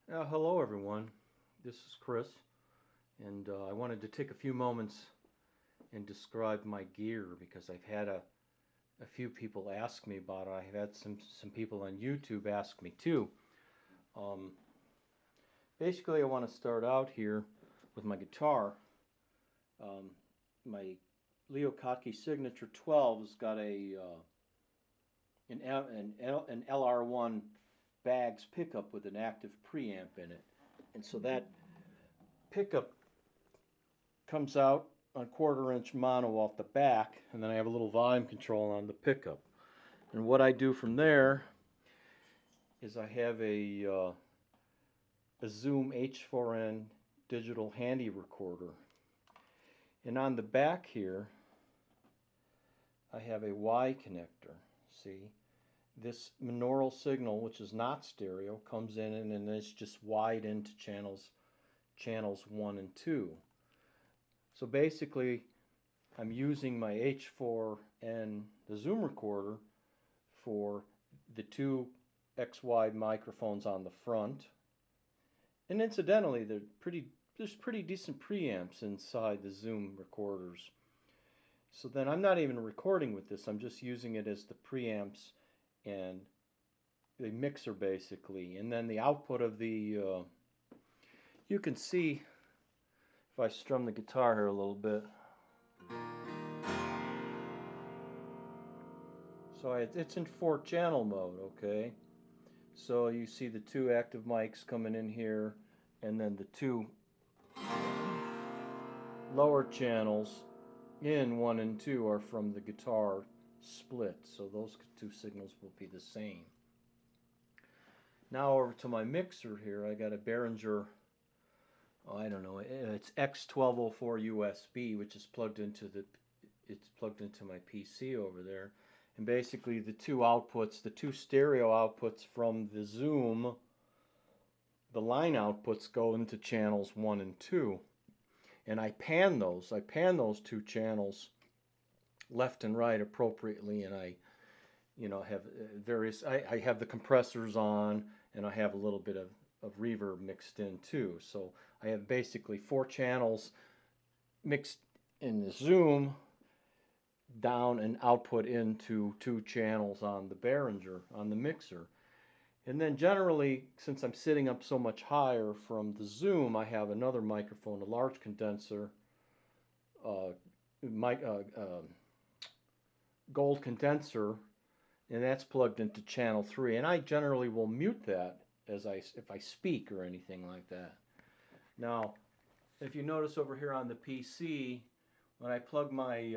Hello everyone, this is Chris, and I wanted to take a few moments and describe my gear because I've had a few people ask me about it. I've had some people on YouTube ask me too. Um, Basically, I want to start out here with my guitar. Um, my Leo Kottke Signature 12 has got an LR1 Bags pickup with an active preamp in it, and so that pickup comes out on 1/4 inch mono off the back, and then I have a little volume control on the pickup. And what I do from there is I have a Zoom H4n digital handy recorder, and on the back here I have a Y connector. See, this monaural signal, which is not stereo, comes in and it's just wide into channels 1 and 2. So basically, I'm using my H4n, the Zoom recorder, for the two X-wide microphones on the front. And incidentally, there's pretty decent preamps inside the Zoom recorders. So then I'm not even recording with this, I'm just using it as the preamps and the mixer basically. And then the output of the, you can see if I strum the guitar here a little bit. So it's in 4-channel mode, okay? So you see the two active mics coming in here, and then the two lower channels in 1 and 2 are from the guitar split. So those two signals will be the same. Now over to my mixer here. I got a Behringer, I don't know, it's X1204 USB, which is plugged into my PC over there. And basically the two outputs, the two stereo outputs from the Zoom, the line outputs go into channels 1 and 2. And I pan those two channels left and right appropriately, and I have various, I have the compressors on, and I have a little bit of reverb mixed in too. So I have basically 4 channels mixed in the Zoom down and output into 2 channels on the Behringer, on the mixer. And then generally, since I'm sitting up so much higher from the Zoom, I have another microphone, a large condenser, gold condenser, and that's plugged into channel 3. And I generally will mute that if I speak or anything like that. Now, if you notice over here on the PC, when I plug my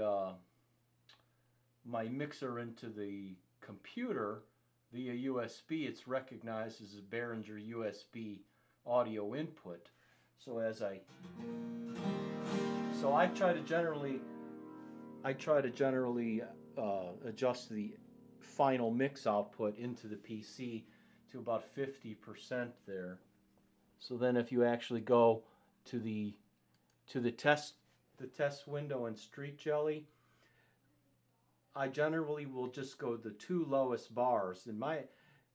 mixer into the computer via USB, it's recognized as a Behringer USB audio input. So I try to generally adjust the final mix output into the PC to about 50% there. So then if you actually go to the test window in StreetJelly, I generally will just go the 2 lowest bars. And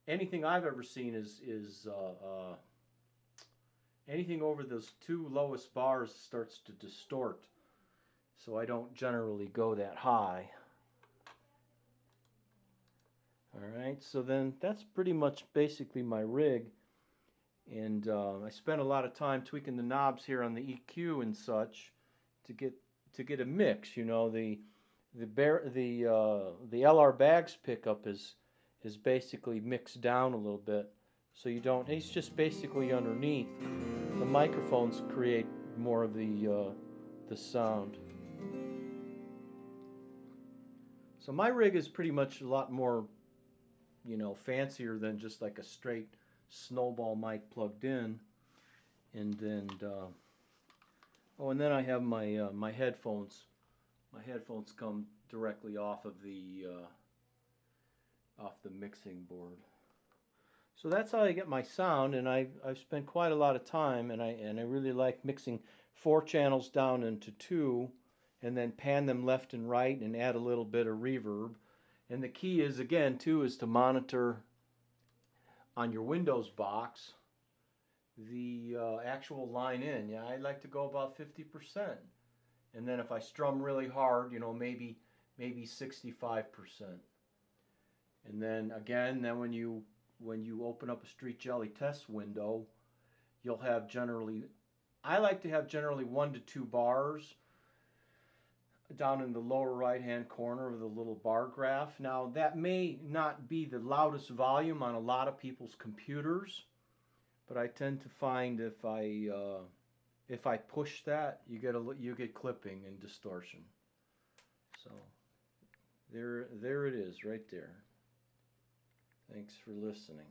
anything I've ever seen is anything over those 2 lowest bars starts to distort. So I don't generally go that high. Alright, so then that's pretty much basically my rig. And I spent a lot of time tweaking the knobs here on the EQ and such to get a mix. You know, the LR Bags pickup is basically mixed down a little bit, so you don't. It's just basically underneath. The microphones create more of the sound. So my rig is pretty much a lot more, fancier than just like a straight snowball mic plugged in. And then and then I have my my headphones. My headphones come directly off of the mixing board. So that's how I get my sound, and I've spent quite a lot of time, and I really like mixing 4 channels down into 2, and then pan them left and right and add a little bit of reverb. And the key is, again, too, is to monitor on your Windows box the actual line in. Yeah, I like to go about 50%. And then if I strum really hard, you know, maybe 65%. And then again, then when you open up a StreetJelly test window, you'll have generally, I like to have generally 1 to 2 bars down in the lower right hand corner of the little bar graph. Now that may not be the loudest volume on a lot of people's computers, but I tend to find if I push that, you get clipping and distortion. So there it is right there. Thanks for listening.